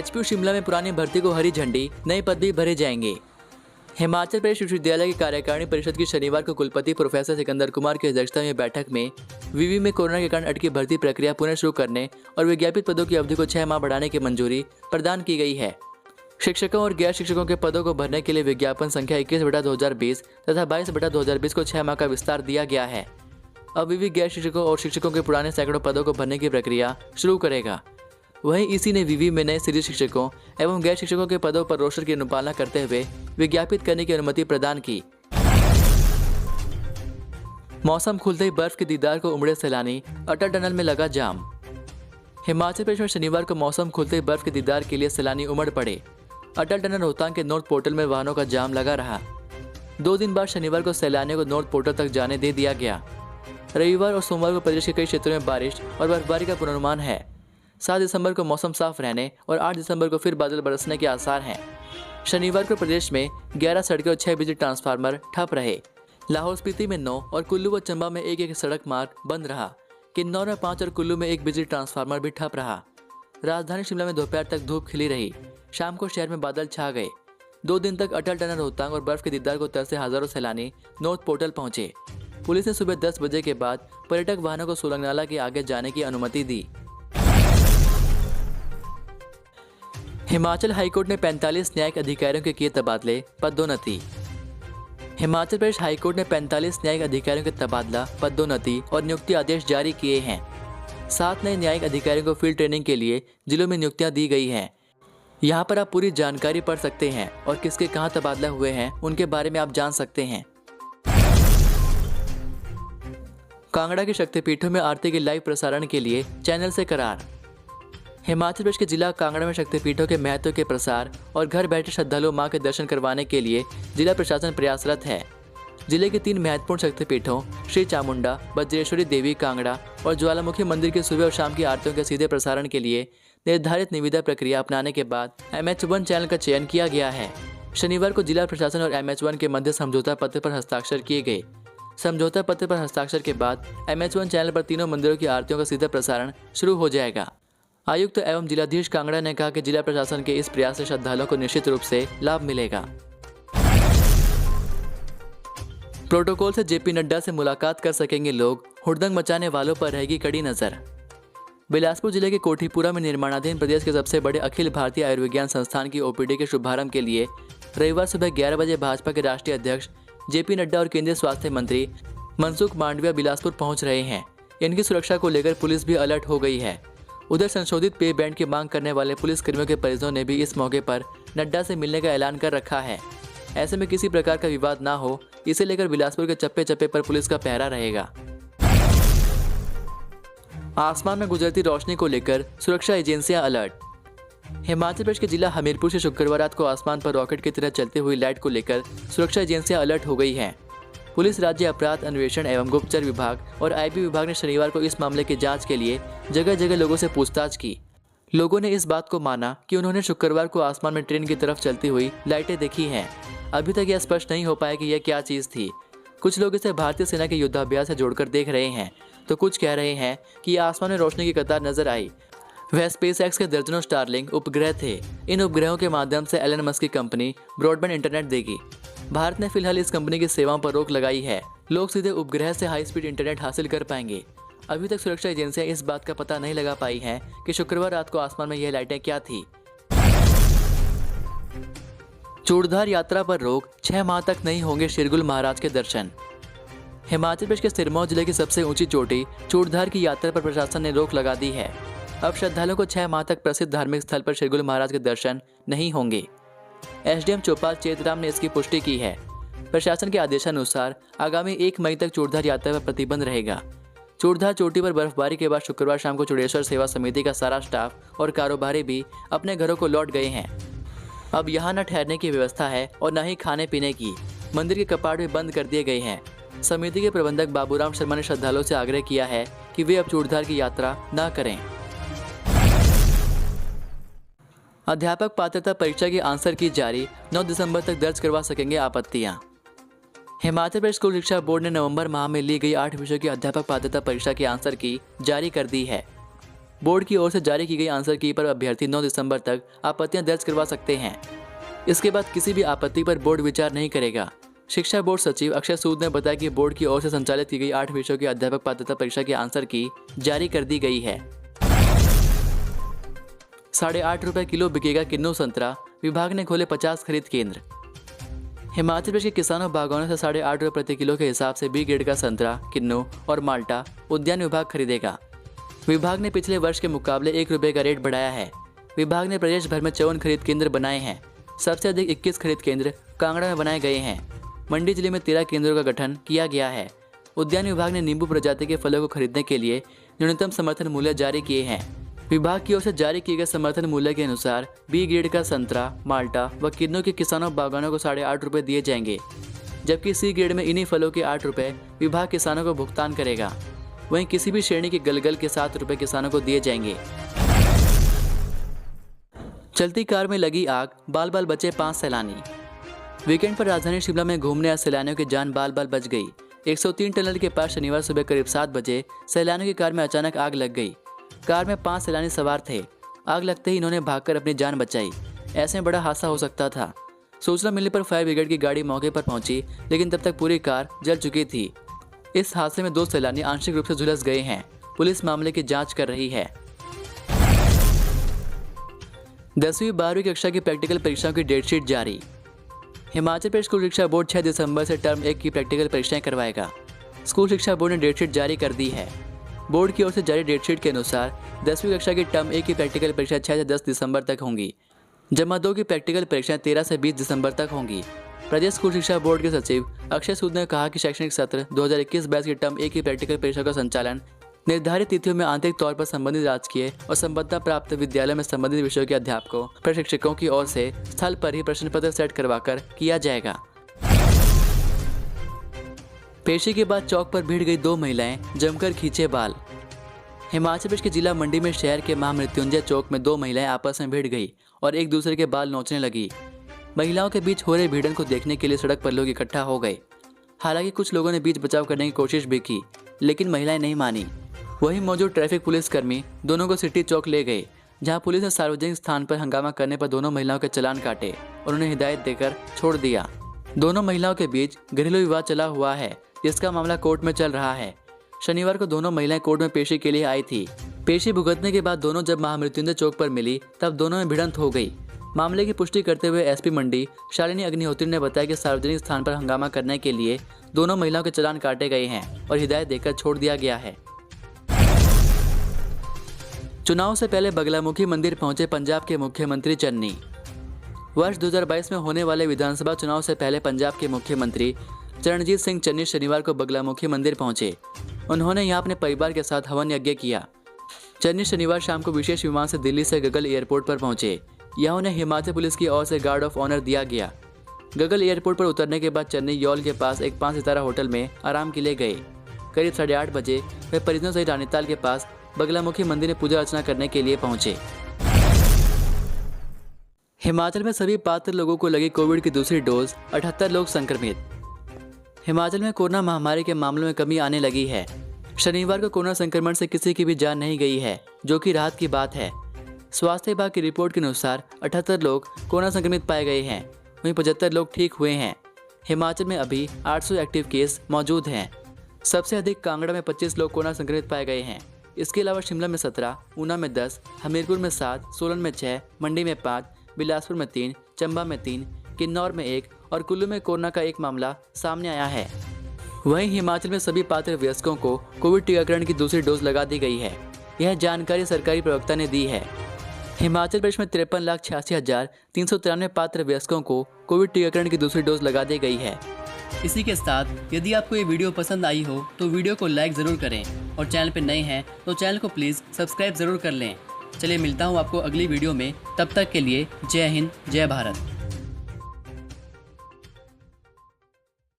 HPU Shimla में पुरानी भर्ती को हरी झंडी, नए पद भी भरे जाएंगे। हिमाचल प्रदेश विश्वविद्यालय की कार्यकारिणी परिषद की शनिवार को कुलपति प्रोफेसर सिकंदर कुमार की अध्यक्षता में बैठक में विवि में कोरोना के कारण अटकी भर्ती प्रक्रिया पुनः शुरू करने और विज्ञापित पदों की अवधि को 6 माह बढ़ाने की मंजूरी प्रदान की गई है। शिक्षकों और गैर शिक्षकों के पदों को भरने के लिए विज्ञापन संख्या 21/2020 तथा 22/2020 को 6 माह का विस्तार दिया गया है। अब विवि गैर शिक्षकों और शिक्षकों के पुराने सैकड़ों पदों को भरने की प्रक्रिया शुरू करेगा। वहीं इसी ने विवि में नए सीरीज शिक्षकों एवं गैर शिक्षकों के पदों पर रोस्टर की अनुपालना करते हुए विज्ञापित करने की अनुमति प्रदान की। मौसम खुलते ही बर्फ के दीदार को उमड़े सैलानी, अटल टनल में लगा जाम। हिमाचल प्रदेश में शनिवार को मौसम खुलते ही बर्फ के दीदार के लिए सैलानी उमड़ पड़े। अटल टनल रोहतांग के नॉर्थ पोर्टल में वाहनों का जाम लगा रहा। 2 दिन बाद शनिवार को सैलानियों को नॉर्थ पोर्टल तक जाने दे दिया गया। रविवार और सोमवार को प्रदेश के कई क्षेत्रों में बारिश और बर्फबारी का पूर्वानुमान है। 7 दिसंबर को मौसम साफ रहने और 8 दिसंबर को फिर बादल बरसने के आसार हैं। शनिवार को प्रदेश में 11 सड़कें और 6 बिजली ट्रांसफार्मर ठप रहे। लाहौल स्पीति में 9 और कुल्लू व चंबा में एक सड़क मार्ग बंद रहा। किन्नौर में 5 और कुल्लू में 1 बिजली ट्रांसफार्मर भी ठप रहा। राजधानी शिमला में दोपहर तक धूप खिली रही। शाम को शहर में बादल छा गए। 2 दिन तक अटल टनल रोहतांग और बर्फ के दीदार को तरसे हजारों सैलानी नॉर्थ पोर्टल पहुंचे। पुलिस ने सुबह 10 बजे के बाद पर्यटक वाहनों को सोलंग नाला के आगे जाने की अनुमति दी। हिमाचल हाईकोर्ट ने 45 न्यायिक अधिकारियों के किए तबादले, पदोन्नति। हिमाचल प्रदेश हाईकोर्ट ने 45 न्यायिक अधिकारियों के तबादला, पदोन्नति और नियुक्ति आदेश जारी किए हैं। 7 नए न्यायिक अधिकारियों को फील्ड ट्रेनिंग के लिए जिलों में नियुक्तियां दी गई हैं। यहाँ पर आप पूरी जानकारी पढ़ सकते हैं और किसके कहाँ तबादला हुए हैं उनके बारे में आप जान सकते हैं। कांगड़ा के शक्तिपीठों में आरती के लाइव प्रसारण के लिए चैनल से करार। हिमाचल प्रदेश के जिला कांगड़ा में शक्तिपीठों के महत्व के प्रसार और घर बैठे श्रद्धालु मां के दर्शन करवाने के लिए जिला प्रशासन प्रयासरत है। जिले के 3 महत्वपूर्ण शक्तिपीठों श्री चामुंडा, बज्रेश्वरी देवी कांगड़ा और ज्वालामुखी मंदिर की सुबह और शाम की आरतियों के सीधे प्रसारण के लिए निर्धारित निविदा प्रक्रिया अपनाने के बाद MH1 चैनल का चयन किया गया है। शनिवार को जिला प्रशासन और MH1 के मध्य समझौता पत्र पर हस्ताक्षर किए गए। समझौता पत्र पर हस्ताक्षर के बाद MH1 चैनल पर तीनों मंदिरों की आरतियों का सीधा प्रसारण शुरू हो जाएगा। आयुक्त एवं जिलाधीश कांगड़ा ने कहा कि जिला प्रशासन के इस प्रयास से श्रद्धालुओं को निश्चित रूप से लाभ मिलेगा। प्रोटोकॉल से जेपी नड्डा से मुलाकात कर सकेंगे लोग, हुड़दंग मचाने वालों पर रहेगी कड़ी नजर। बिलासपुर जिले के कोठीपुरा में निर्माणाधीन प्रदेश के सबसे बड़े अखिल भारतीय आयुर्विज्ञान संस्थान की OPD के शुभारंभ के लिए रविवार सुबह 11 बजे भाजपा के राष्ट्रीय अध्यक्ष जेपी नड्डा और केंद्रीय स्वास्थ्य मंत्री मनसुख मांडविया बिलासपुर पहुंच रहे हैं। इनकी सुरक्षा को लेकर पुलिस भी अलर्ट हो गई है। उधर संशोधित पे बैंड की मांग करने वाले पुलिस कर्मियों के परिजनों ने भी इस मौके पर नड्डा से मिलने का ऐलान कर रखा है। ऐसे में किसी प्रकार का विवाद ना हो, इसे लेकर बिलासपुर के चप्पे चप्पे पर पुलिस का पहरा रहेगा। आसमान में गुजरती रोशनी को लेकर सुरक्षा एजेंसियां अलर्ट। हिमाचल प्रदेश के जिला हमीरपुर से शुक्रवार रात को आसमान पर रॉकेट की तरह चलती हुई लाइट को लेकर सुरक्षा एजेंसियां अलर्ट हो गई हैं। पुलिस, राज्य अपराध अन्वेषण एवं गुप्तचर विभाग और IB विभाग ने शनिवार को इस मामले की जांच के लिए जगह जगह लोगों से पूछताछ की। लोगों ने इस बात को माना कि उन्होंने शुक्रवार को आसमान में ट्रेन की तरफ चलती हुई लाइटें देखी हैं। अभी तक यह स्पष्ट नहीं हो पाया कि यह क्या चीज़ थी। कुछ लोग इसे भारतीय सेना के युद्धाभ्यास से जोड़कर देख रहे हैं, तो कुछ कह रहे हैं कि यह आसमान में रोशनी की कतार नजर आई। वह SpaceX के दर्जनों स्टारलिंक उपग्रह थे। इन उपग्रहों के माध्यम से एलन मस्क की कंपनी ब्रॉडबैंड इंटरनेट देगी। भारत ने फिलहाल इस कंपनी की सेवाओं पर रोक लगाई है। लोग सीधे उपग्रह से हाई स्पीड इंटरनेट हासिल कर पाएंगे। अभी तक सुरक्षा एजेंसियां इस बात का पता नहीं लगा पाई हैं कि शुक्रवार रात को आसमान में यह लाइटें क्या थी। चूड़धार यात्रा पर रोक, 6 माह तक नहीं होंगे शिरगुल महाराज के दर्शन। हिमाचल प्रदेश के सिरमौर जिले की सबसे ऊंची चोटी चूड़धार की यात्रा पर प्रशासन ने रोक लगा दी है। अब श्रद्धालुओं को 6 माह तक प्रसिद्ध धार्मिक स्थल पर शिरगुल महाराज के दर्शन नहीं होंगे। SDM चौपाल चेतराम ने इसकी पुष्टि की है। प्रशासन के आदेशानुसार आगामी 1 मई तक चूड़धार यात्रा पर प्रतिबंध रहेगा। चूड़धार चोटी पर बर्फबारी के बाद शुक्रवार शाम को चूड़ेश्वर सेवा समिति का सारा स्टाफ और कारोबारी भी अपने घरों को लौट गए हैं। अब यहाँ न ठहरने की व्यवस्था है और न ही खाने पीने की। मंदिर के कपाट भी बंद कर दिए गए हैं। समिति के प्रबंधक बाबूराम शर्मा ने श्रद्धालुओं से आग्रह किया है कि वे अब चूड़धार की यात्रा न करें। अध्यापक पात्रता परीक्षा की आंसर की जारी, 9 दिसंबर तक दर्ज करवा सकेंगे आपत्तियां। हिमाचल प्रदेश स्कूल शिक्षा बोर्ड ने नवंबर माह में ली गई 8 विषयों की अध्यापक पात्रता परीक्षा की आंसर की जारी कर दी है। बोर्ड की ओर से जारी की गई आंसर की पर अभ्यर्थी 9 दिसंबर तक आपत्तियां दर्ज करवा सकते हैं। इसके बाद किसी भी आपत्ति पर बोर्ड विचार नहीं करेगा। शिक्षा बोर्ड सचिव अक्षय सूद ने बताया कि बोर्ड की ओर से संचालित की गई 8 विषयों की अध्यापक पात्रता परीक्षा की आंसर की जारी कर दी गई है। 8.5 रुपये किलो बिकेगा किन्नू संतरा, विभाग ने खोले 50 खरीद केंद्र। हिमाचल प्रदेश के किसानों बागवानों से 8.5 रुपये प्रति किलो के हिसाब से बी ग्रेड का संतरा, किन्नू और माल्टा उद्यान विभाग खरीदेगा। विभाग ने पिछले वर्ष के मुकाबले 1 रुपये का रेट बढ़ाया है। विभाग ने प्रदेश भर में 54 खरीद केंद्र बनाए हैं। सबसे अधिक 21 खरीद केंद्र कांगड़ा में बनाए गए हैं। मंडी जिले में 13 केंद्रों का गठन किया गया है। उद्यान विभाग ने नींबू प्रजाति के फलों को खरीदने के लिए न्यूनतम समर्थन मूल्य जारी किए हैं। विभाग की ओर से जारी किए गए समर्थन मूल्य के अनुसार बी ग्रेड का संतरा, माल्टा व किन्नू के किसानों बागवानों को 8.5 रुपये दिए जाएंगे, जबकि सी ग्रेड में इन्हीं फलों के 8 रुपये विभाग किसानों को भुगतान करेगा। वहीं किसी भी श्रेणी के गलगल के 7 रुपये किसानों को दिए जाएंगे। चलती कार में लगी आग, बाल बाल बचे 5 सैलानी। वीकेंड पर राजधानी शिमला में घूमने आए सैलानियों की जान बाल बाल बच गई। 103 टनल के पास शनिवार सुबह करीब 7 बजे सैलानियों की कार में अचानक आग लग गई। कार में 5 सैलानी सवार थे। आग लगते ही इन्होंने भागकर अपनी जान बचाई। ऐसे में बड़ा हादसा हो सकता था। सूचना मिलने पर फायर ब्रिगेड की गाड़ी मौके पर पहुंची, लेकिन तब तक पूरी कार जल चुकी थी। इस हादसे में 2 सैलानी आंशिक रूप से झुलस गए हैं। पुलिस मामले की जांच कर रही है। 10वीं 12वीं कक्षा की प्रैक्टिकल परीक्षाओं की डेट शीट जारी। हिमाचल प्रदेश स्कूल शिक्षा बोर्ड 6 दिसंबर से टर्म 1 की प्रैक्टिकल परीक्षाएं करवाएगा। स्कूल शिक्षा बोर्ड ने डेट शीट जारी कर दी है। बोर्ड की ओर से जारी डेट शीट के अनुसार 10वीं कक्षा की टर्म 1 की प्रैक्टिकल परीक्षा 6 से 10 दिसंबर तक होंगी। जमा 2 की प्रैक्टिकल परीक्षाएं 13 से 20 दिसंबर तक होंगी। प्रदेश स्कूल शिक्षा बोर्ड के सचिव अक्षय सूद ने कहा कि शैक्षणिक सत्र 2021-22 की टर्म 1 की प्रैक्टिकल परीक्षा का संचालन निर्धारित तिथियों में आंतरिक तौर पर संबंधित राजकीय और संबद्धता प्राप्त विद्यालय में संबंधित विषयों के अध्यापकों प्रशिक्षकों की ओर से स्थल पर ही प्रश्न पत्र सेट करवाकर किया जाएगा। पेशी के बाद चौक पर भीड़ गई 2 महिलाएं, जमकर खींचे बाल। हिमाचल प्रदेश के जिला मंडी में शहर के महामृत्युंजय चौक में 2 महिलाएं आपस में भिड़ गई और एक दूसरे के बाल नोचने लगी। महिलाओं के बीच हो रहे भिड़न को देखने के लिए सड़क पर लोग इकट्ठा हो गए। हालांकि कुछ लोगों ने बीच बचाव करने की कोशिश भी की, लेकिन महिलाएं नहीं मानी। वहीं मौजूद ट्रैफिक पुलिसकर्मी दोनों को सिटी चौक ले गए, जहां पुलिस ने सार्वजनिक स्थान पर हंगामा करने पर दोनों महिलाओं के चालान काटे और उन्हें हिदायत देकर छोड़ दिया। दोनों महिलाओं के बीच घरेलू विवाद चला हुआ है, जिसका मामला कोर्ट में चल रहा है। शनिवार को दोनों महिलाएं कोर्ट में पेशी के लिए आई थी। पेशी भुगतने के बाद दोनों जब महामृत्युंजय चौक पर मिली, तब दोनों में भिड़ंत हो गई। मामले की पुष्टि करते हुए एसपी मंडी शालिनी अग्निहोत्री ने बताया कि सार्वजनिक स्थान पर हंगामा करने के लिए दोनों महिलाओं के चालान काटे गए हैं और हिदायत देकर छोड़ दिया गया है। चुनाव से पहले बगलामुखी मंदिर पहुंचे पंजाब के मुख्यमंत्री चन्नी। वर्ष 2022 में होने वाले विधानसभा चुनाव से पहले पंजाब के मुख्यमंत्री चरणजीत सिंह चन्नी शनिवार को बगलामुखी मंदिर पहुंचे। उन्होंने यहां अपने परिवार के साथ हवन यज्ञ किया। चन्नी शनिवार शाम को विशेष विमान से दिल्ली से गगल एयरपोर्ट पर पहुंचे। यहां उन्हें हिमाचल पुलिस की ओर से गार्ड ऑफ ऑनर दिया गया। गगल एयरपोर्ट पर उतरने के बाद चन्नी यौल के पास एक 5 सितारा होटल में आराम के लिए गए। करीब 8:30 बजे वे परिजनों सहित रानीताल के पास बगलामुखी मंदिर में पूजा अर्चना करने के लिए पहुंचे। हिमाचल में सभी पात्र लोगों को लगी कोविड की दूसरी डोज, 78 लोग संक्रमित। हिमाचल में कोरोना महामारी के मामलों में कमी आने लगी है। शनिवार को कोरोना संक्रमण से किसी की भी जान नहीं गई है, जो कि राहत की बात है। स्वास्थ्य विभाग की रिपोर्ट के अनुसार 78 लोग कोरोना संक्रमित पाए गए हैं, वहीं 75 लोग ठीक हुए हैं। हिमाचल में अभी 800 एक्टिव केस मौजूद हैं। सबसे अधिक कांगड़ा में 25 लोग कोरोना संक्रमित पाए गए हैं। इसके अलावा शिमला में 17, ऊना में 10, हमीरपुर में 7, सोलन में 6, मंडी में 5, बिलासपुर में 3, चंबा में 3, किन्नौर में 1 और कुल्लू में कोरोना का एक मामला सामने आया है। वहीं हिमाचल में सभी पात्र वयस्कों को कोविड टीकाकरण की दूसरी डोज लगा दी गई है। यह जानकारी सरकारी प्रवक्ता ने दी है। हिमाचल प्रदेश में 53,86,393 पात्र वयस्कों को कोविड टीकाकरण की दूसरी डोज लगा दी गई है। इसी के साथ यदि आपको ये वीडियो पसंद आई हो तो वीडियो को लाइक ज़रूर करें और चैनल पर नए हैं तो चैनल को प्लीज़ सब्सक्राइब ज़रूर कर लें। चलिए मिलता हूँ आपको अगली वीडियो में, तब तक के लिए जय हिंद, जय भारत।